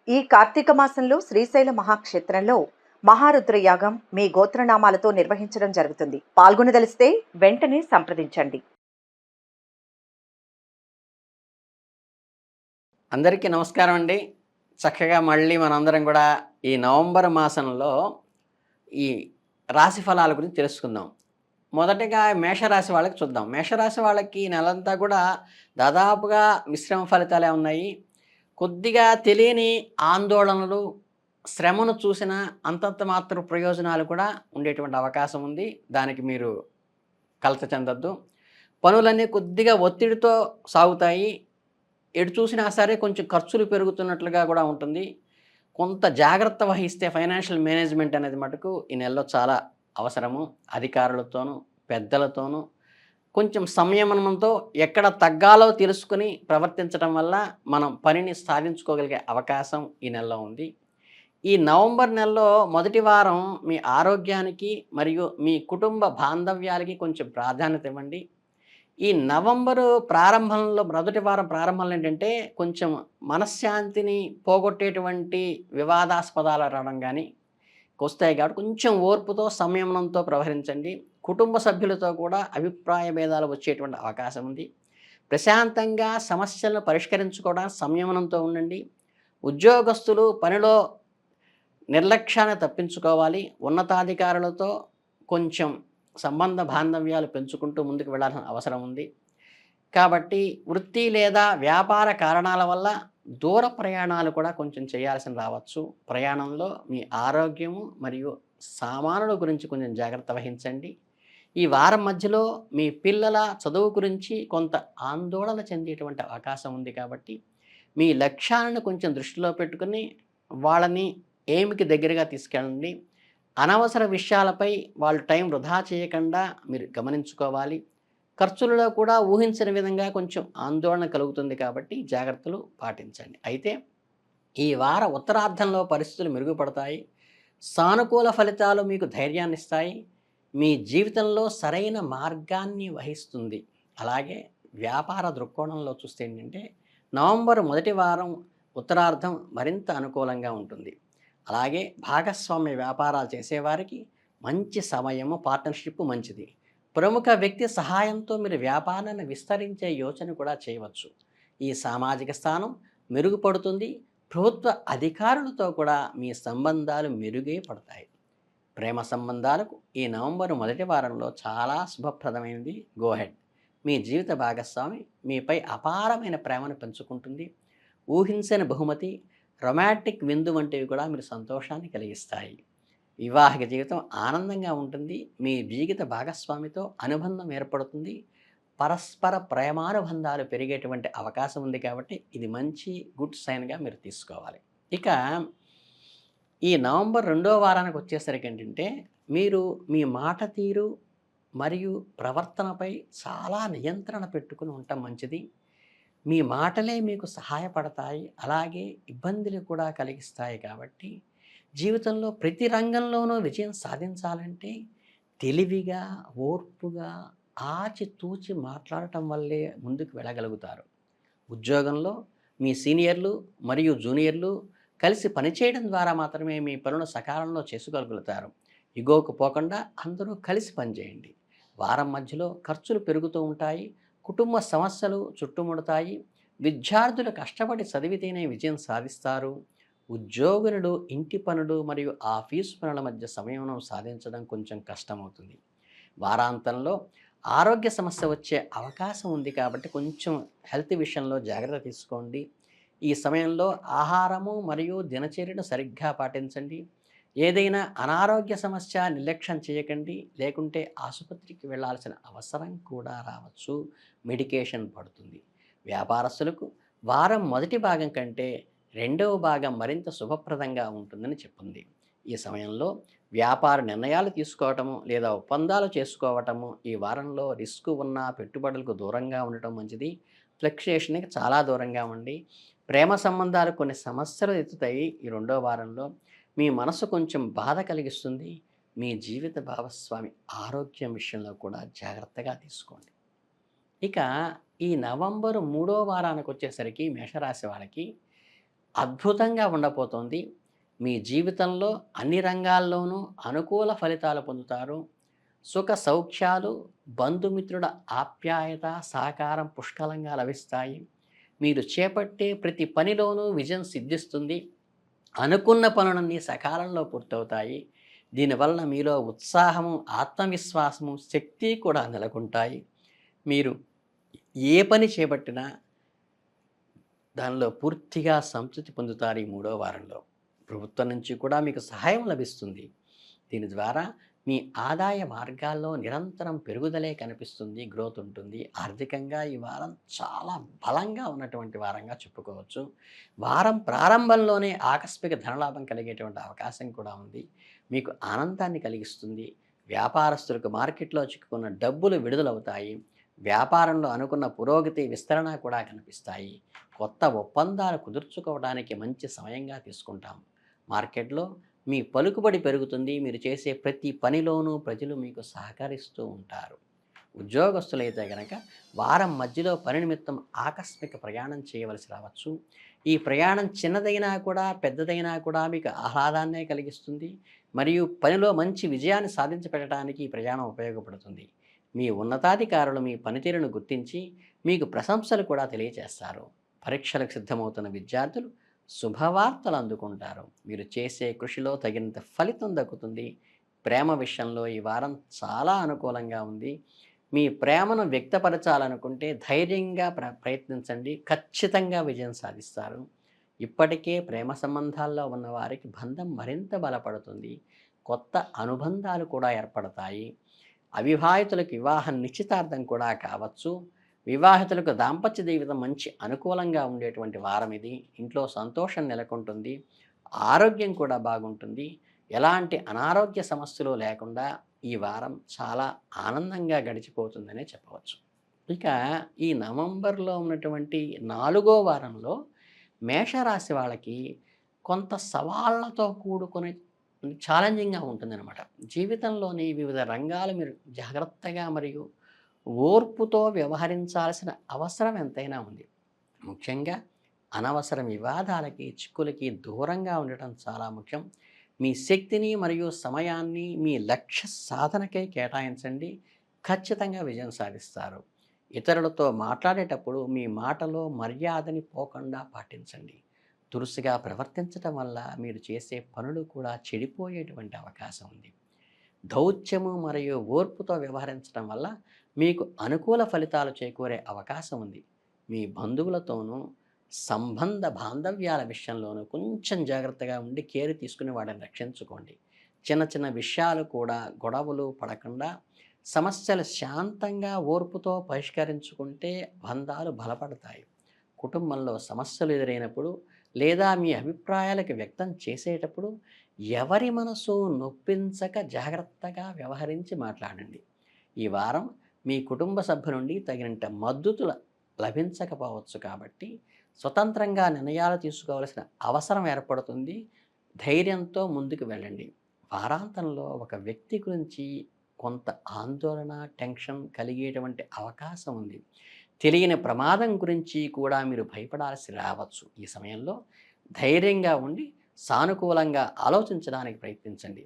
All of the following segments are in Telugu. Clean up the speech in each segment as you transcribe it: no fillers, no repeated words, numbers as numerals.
ఈ కార్తీక మాసంలో శ్రీశైల మహాక్షేత్రంలో మహారుద్ర యాగం మీ గోత్రనామాలతో నిర్వహించడం జరుగుతుంది. పాల్గొనదలిస్తే వెంటనే సంప్రదించండి. అందరికీ నమస్కారం అండి. చక్కగా మళ్ళీ మనందరం కూడా ఈ నవంబర్ మాసంలో ఈ రాశి ఫలాల గురించి తెలుసుకుందాం. మొదటగా మేషరాశి వాళ్ళకి చూద్దాం. మేషరాశి వాళ్ళకి ఈ నెలంతా కూడా దాదాపుగా మిశ్రమ ఫలితాలే ఉన్నాయి. కొద్దిగా తెలియని ఆందోళనలు, శ్రమను చూసిన అంతంత మాత్రం ప్రయోజనాలు కూడా ఉండేటువంటి అవకాశం ఉంది. దానికి మీరు కలత చెందొద్దు. పనులన్నీ కొద్దిగా ఒత్తిడితో సాగుతాయి. ఎటు చూసినా సరే కొంచెం ఖర్చులు పెరుగుతున్నట్లుగా కూడా ఉంటుంది. కొంత జాగ్రత్త వహిస్తే ఫైనాన్షియల్ మేనేజ్మెంట్ అనేది మటుకు ఈ నెలలో చాలా అవసరము. అధికారులతోనూ, పెద్దలతోనూ కొంచెం సంయమనంతో ఎక్కడ తగ్గాలో తెలుసుకుని ప్రవర్తించడం వల్ల మనం పనిని సాధించుకోగలిగే అవకాశం ఈ నెలలో ఉంది. ఈ నవంబర్ నెలలో మొదటి వారం మీ ఆరోగ్యానికి మరియు మీ కుటుంబ బాంధవ్యాలకి కొంచెం ప్రాధాన్యత ఇవ్వండి. ఈ నవంబరు ప్రారంభంలో మొదటి వారం ప్రారంభంలో ఏంటంటే కొంచెం మనశ్శాంతిని పోగొట్టేటువంటి వివాదాస్పదాలు రావడం కానీ వస్తాయి కాబట్టి కొంచెం ఓర్పుతో సంయమనంతో వ్యవహరించండి. కుటుంబ సభ్యులతో కూడా అభిప్రాయ భేదాలు వచ్చేటువంటి అవకాశం ఉంది. ప్రశాంతంగా సమస్యలను పరిష్కరించుకోవడానికి సంయమనంతో ఉండండి. ఉద్యోగస్తులు పనిలో నిర్లక్ష్యాన్ని తప్పించుకోవాలి. ఉన్నతాధికారులతో కొంచెం సంబంధ బాంధవ్యాలు పెంచుకుంటూ ముందుకు వెళ్ళాల్సిన అవసరం ఉంది. కాబట్టి వృత్తి లేదా వ్యాపార కారణాల వల్ల దూర ప్రయాణాలు కూడా కొంచెం చేయాల్సి రావచ్చు. ప్రయాణంలో మీ ఆరోగ్యము మరియు సామానుల గురించి కొంచెం జాగ్రత్త వహించండి. ఈ వారం మధ్యలో మీ పిల్లల చదువు గురించి కొంత ఆందోళన చెందేటువంటి అవకాశం ఉంది కాబట్టి మీ లక్ష్యాలను కొంచెం దృష్టిలో పెట్టుకుని వాళ్ళని ఎయిమ్‌కి దగ్గరగా తీసుకెళ్ళండి. అనవసర విషయాలపై వాళ్ళు టైం వృధా చేయకుండా మీరు గమనించుకోవాలి. ఖర్చులలో కూడా ఊహించని విధంగా కొంచెం ఆందోళన కలుగుతుంది కాబట్టి జాగ్రత్తలు పాటించండి. అయితే ఈ వార ఉత్తరార్ధంలో పరిస్థితులు మెరుగుపడతాయి. సానుకూల ఫలితాలు మీకు ధైర్యాన్నిస్తాయి. మీ జీవితంలో సరైన మార్గాన్ని వహిస్తుంది. అలాగే వ్యాపార దృక్కోణంలో చూస్తే ఏంటంటే నవంబర్ మొదటి వారం ఉత్తరార్ధం మరింత అనుకూలంగా ఉంటుంది. అలాగే భాగస్వామ్య వ్యాపారాలు చేసేవారికి మంచి సమయము, పార్ట్నర్షిప్ మంచిది. ప్రముఖ వ్యక్తి సహాయంతో మీరు వ్యాపారాన్ని విస్తరించే యోచన కూడా చేయవచ్చు. ఈ సామాజిక స్థానం మెరుగుపడుతుంది. ప్రభుత్వ అధికారులతో కూడా మీ సంబంధాలు మెరుగే పడతాయి. ప్రేమ సంబంధాలకు ఈ నవంబర్ మొదటి వారంలో చాలా శుభప్రదమైనది. గోహెడ్. మీ జీవిత భాగస్వామి మీపై అపారమైన ప్రేమను పెంచుకుంటుంది. ఊహించని బహుమతి, రొమాంటిక్ విందు వంటివి కూడా మీరు సంతోషాన్ని కలిగిస్తాయి. వివాహిక జీవితం ఆనందంగా ఉంటుంది. మీ జీవిత భాగస్వామితో అనుబంధం ఏర్పడుతుంది. పరస్పర ప్రేమానుబంధాలు పెరిగేటువంటి అవకాశం ఉంది కాబట్టి ఇది మంచి గుడ్ సైన్గా మీరు తీసుకోవాలి. ఇక ఈ నవంబర్ రెండో వారానికి వచ్చేసరికి ఏంటంటే మీరు మీ మాట తీరు మరియు ప్రవర్తనపై చాలా నియంత్రణ పెట్టుకుని ఉండటం మంచిది. మీ మాటలే మీకు సహాయపడతాయి, అలాగే ఇబ్బందులు కూడా కలిగిస్తాయి. కాబట్టి జీవితంలో ప్రతి రంగంలోనూ విజయం సాధించాలంటే తెలివిగా, ఓర్పుగా, ఆచితూచి మాట్లాడటం వల్లే ముందుకు వెళ్ళగలుగుతారు. ఉద్యోగంలో మీ సీనియర్లు మరియు జూనియర్లు కలిసి పనిచేయడం ద్వారా మాత్రమే మీ పనులను సకాలంలో చేసుకోగలుగుతారు. ఇగోకు పోకుండా అందరూ కలిసి పనిచేయండి. వారం మధ్యలో ఖర్చులు పెరుగుతూ ఉంటాయి. కుటుంబ సమస్యలు చుట్టుముడతాయి. విద్యార్థులు కష్టపడి చదివితేనే విజయం సాధిస్తారు. ఉద్యోగులు ఇంటి పనులు మరియు ఆఫీసు పనుల మధ్య సమన్వయం సాధించడం కొంచెం కష్టమవుతుంది. వారాంతంలో ఆరోగ్య సమస్య వచ్చే అవకాశం ఉంది కాబట్టి కొంచెం హెల్త్ విషయంలో జాగ్రత్త తీసుకోండి. ఈ సమయంలో ఆహారము మరియు దినచర్యను సరిగ్గా పాటించండి. ఏదైనా అనారోగ్య సమస్య నిర్లక్ష్యం చేయకండి, లేకుంటే ఆసుపత్రికి వెళ్ళాల్సిన అవసరం కూడా రావచ్చు. మెడికేషన్ పడుతుంది. వ్యాపారస్తులకు వారం మొదటి భాగం కంటే రెండవ భాగం మరింత శుభప్రదంగా ఉంటుందని చెప్పింది. ఈ సమయంలో వ్యాపార నిర్ణయాలు తీసుకోవటము లేదా ఒప్పందాలు చేసుకోవటము, ఈ వారంలో రిస్క్ ఉన్న పెట్టుబడులకు దూరంగా ఉండటం మంచిది. ఫ్లక్చుయేషన్కి చాలా దూరంగా ఉండి. ప్రేమ సంబంధాలు కొన్ని సమస్యలు ఎత్తుతాయి. ఈ రెండో వారంలో మీ మనసు కొంచెం బాధ కలిగిస్తుంది. మీ జీవిత భాగస్వామి ఆరోగ్యం విషయంలో కూడా జాగ్రత్తగా తీసుకోండి. ఇక ఈ నవంబరు మూడో వారానికి వచ్చేసరికి మేషరాశి వాళ్ళకి అద్భుతంగా ఉండబోతోంది. మీ జీవితంలో అన్ని రంగాల్లోనూ అనుకూల ఫలితాలు పొందుతారు. సుఖ సౌఖ్యాలు, బంధుమిత్రుల ఆప్యాయత, సహకారం పుష్కలంగా లభిస్తాయి. మీరు చేపట్టే ప్రతి పనిలోనూ విజయం సిద్ధిస్తుంది. అనుకున్న పనులన్నీ సకాలంలో పూర్తవుతాయి. దీనివలన మీలో ఉత్సాహము, ఆత్మవిశ్వాసము, శక్తి కూడా నెలకొంటాయి. మీరు ఏ పని చేపట్టినా దానిలో పూర్తిగా సంతృప్తి పొందుతారు ఈ మూడో వారంలో. ప్రభుత్వం నుంచి కూడా మీకు సహాయం లభిస్తుంది. దీని ద్వారా మీ ఆదాయ మార్గాల్లో నిరంతరం పెరుగుదలే కనిపిస్తుంది. గ్రోత్ ఉంటుంది. ఆర్థికంగా ఈ వారం చాలా బలంగా ఉన్నటువంటి వారంగా చెప్పుకోవచ్చు. వారం ప్రారంభంలోనే ఆకస్మిక ధనలాభం కలిగేటువంటి అవకాశం కూడా ఉంది. మీకు ఆనందాన్ని కలిగిస్తుంది. వ్యాపారస్తులకు మార్కెట్లో చిక్కుకున్న డబ్బులు విడుదలవుతాయి. వ్యాపారంలో అనుకున్న పురోగతి, విస్తరణ కూడా కనిపిస్తాయి. కొత్త ఒప్పందాలు కుదుర్చుకోవడానికి మంచి సమయంగా తీసుకుంటాం. మార్కెట్లో మీ పలుకుబడి పెరుగుతుంది. మీరు చేసే ప్రతి పనిలోనూ ప్రజలు మీకు సహకరిస్తూ ఉంటారు. ఉద్యోగస్తులైతే గనక వారం మధ్యలో పని నిమిత్తం ఆకస్మిక ప్రయాణం చేయవలసి రావచ్చు. ఈ ప్రయాణం చిన్నదైనా కూడా, పెద్దదైనా కూడా మీకు ఆహ్లాదాన్నే కలిగిస్తుంది. మరియు పనిలో మంచి విజయాన్ని సాధించి పెట్టడానికి ఈ ప్రయాణం ఉపయోగపడుతుంది. మీ ఉన్నతాధికారులు మీ పనితీరును గుర్తించి మీకు ప్రశంసలు కూడా తెలియజేస్తారు. పరీక్షలకు సిద్ధమవుతున్న విద్యార్థులు శుభవార్తలు అందుకుంటారు. మీరు చేసే కృషిలో తగినంత ఫలితం దక్కుతుంది. ప్రేమ విషయంలో ఈ వారం చాలా అనుకూలంగా ఉంది. మీ ప్రేమను వ్యక్తపరచాలనుకుంటే ధైర్యంగా ప్రయత్నించండి. ఖచ్చితంగా విజయం సాధిస్తారు. ఇప్పటికే ప్రేమ సంబంధాల్లో ఉన్న వారికి బంధం మరింత బలపడుతుంది. కొత్త అనుబంధాలు కూడా ఏర్పడతాయి. అవివాహితులకు వివాహం నిశ్చితార్థం కూడా కావచ్చు. వివాహితులకు దాంపత్య జీవితం మంచి అనుకూలంగా ఉండేటువంటి వారం ఇది. ఇంట్లో సంతోషం నెలకొంటుంది. ఆరోగ్యం కూడా బాగుంటుంది. ఎలాంటి అనారోగ్య సమస్యలు లేకుండా ఈ వారం చాలా ఆనందంగా గడిచిపోతుందనే చెప్పవచ్చు. ఇక ఈ నవంబర్లో ఉన్నటువంటి 4వ వారంలో మేషరాశి వాళ్ళకి కొంత సవాళ్ళతో కూడుకొని ఛాలెంజింగ్గా ఉంటుందన్నమాట. జీవితంలోని వివిధ రంగాలు మీరు జాగ్రత్తగా మరియు ఓర్పుతో వ్యవహరించాల్సిన అవసరం ఎంతైనా ఉంది. ముఖ్యంగా అనవసర వివాదాలకి, చిక్కులకి దూరంగా ఉండటం చాలా ముఖ్యం. మీ శక్తిని మరియు సమయాన్ని మీ లక్ష్య సాధనకై కేటాయించండి. ఖచ్చితంగా విజయం సాధిస్తారు. ఇతరులతో మాట్లాడేటప్పుడు మీ మాటలో మర్యాదని పోకుండా పాటించండి. దురుసుగా ప్రవర్తించటం వల్ల మీరు చేసే పనులు కూడా చెడిపోయేటువంటి అవకాశం ఉంది. దౌత్యము మరియు ఓర్పుతో వ్యవహరించడం వల్ల మీకు అనుకూల ఫలితాలు చేకూరే అవకాశం ఉంది. మీ బంధువులతోనూ సంబంధ బాంధవ్యాల విషయంలోనూ కొంచెం జాగ్రత్తగా ఉండి కేర్ తీసుకుని వాటిని రక్షించుకోండి. చిన్న చిన్న విషయాలు కూడా గొడవలు పడకుండా సమస్యలు శాంతంగా ఓర్పుతో పరిష్కరించుకుంటే బంధాలు బలపడతాయి. కుటుంబంలో సమస్యలు ఎదురైనప్పుడు లేదా మీ అభిప్రాయాలకు వ్యక్తం చేసేటప్పుడు ఎవరి మనసు నొప్పించక జాగ్రత్తగా వ్యవహరించి మాట్లాడండి. ఈ వారం మీ కుటుంబ సభ్యు నుండి తగినంత మద్దతు లభించకపోవచ్చు కాబట్టి స్వతంత్రంగా నిర్ణయాలు తీసుకోవాల్సిన అవసరం ఏర్పడుతుంది. ధైర్యంతో ముందుకు వెళ్ళండి. వారాంతంలో ఒక వ్యక్తి గురించి కొంత ఆందోళన, టెన్షన్ కలిగేటువంటి అవకాశం ఉంది. తెలియని ప్రమాదం గురించి కూడా మీరు భయపడాల్సి రావచ్చు. ఈ సమయంలో ధైర్యంగా ఉండి సానుకూలంగా ఆలోచించడానికి ప్రయత్నించండి.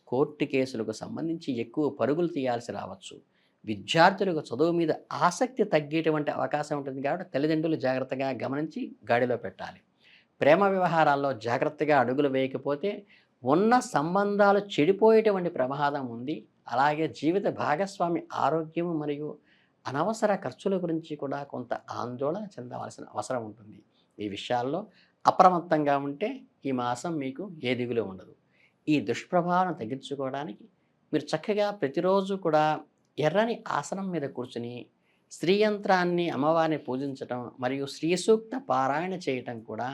కోర్టు కేసులకు సంబంధించి ఎక్కువ పరుగులు తీయాల్సి రావచ్చు. విద్యార్థులకు చదువు మీద ఆసక్తి తగ్గేటువంటి అవకాశం ఉంటుంది కాబట్టి తల్లిదండ్రులు జాగ్రత్తగా గమనించి గాడిలో పెట్టాలి. ప్రేమ వ్యవహారాల్లో జాగ్రత్తగా అడుగులు వేయకపోతే ఉన్న సంబంధాలు చెడిపోయేటువంటి ప్రమాదం ఉంది. అలాగే జీవిత భాగస్వామి ఆరోగ్యం మరియు అనవసర ఖర్చుల గురించి కూడా కొంత ఆందోళన చెందవలసిన అవసరం ఉంటుంది. ఈ విషయాల్లో అప్రమత్తంగా ఉంటే ఈ మాసం మీకు ఏ దిగులు ఉండదు. ఈ దుష్ప్రభావం తగ్గించుకోవడానికి మీరు చక్కగా ప్రతిరోజు కూడా ఎర్రని ఆసనం మీద కూర్చుని శ్రీయంత్రాన్ని, అమ్మవారిని పూజించటం మరియు శ్రీ సూక్త పారాయణ చేయటం కూడా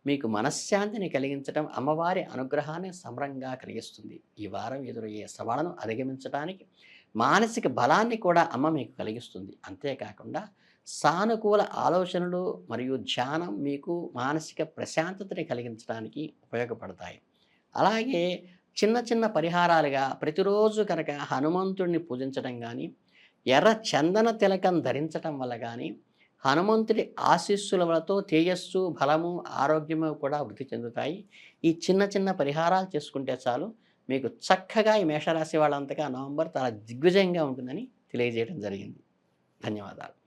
మీకు మనశ్శాంతిని కలిగించటం, అమ్మవారి అనుగ్రహాన్ని సమరంగా కలిగిస్తుంది. ఈ వారం ఎదురయ్యే సవాళ్ళను అధిగమించడానికి మానసిక బలాన్ని కూడా అమ్మ మీకు కలిగిస్తుంది. అంతేకాకుండా సానుకూల ఆలోచనలు మరియు ధ్యానం మీకు మానసిక ప్రశాంతతని కలిగించడానికి ఉపయోగపడతాయి. అలాగే చిన్న చిన్న పరిహారాలుగా ప్రతిరోజు కనుక హనుమంతుడిని పూజించడం కానీ, ఎర్ర చందన తిలకం ధరించటం వల్ల కానీ, హనుమంతుడి ఆశీస్సులతో తేజస్సు, బలము, ఆరోగ్యము కూడా వృద్ధి చెందుతాయి. ఈ చిన్న చిన్న పరిహారాలు చేసుకుంటే చాలు, మీకు చక్కగా ఈ మేషరాశి వాళ్ళంతగా నవంబర్ చాలా దిగ్విజయంగా ఉంటుందని తెలియజేయడం జరిగింది. ధన్యవాదాలు.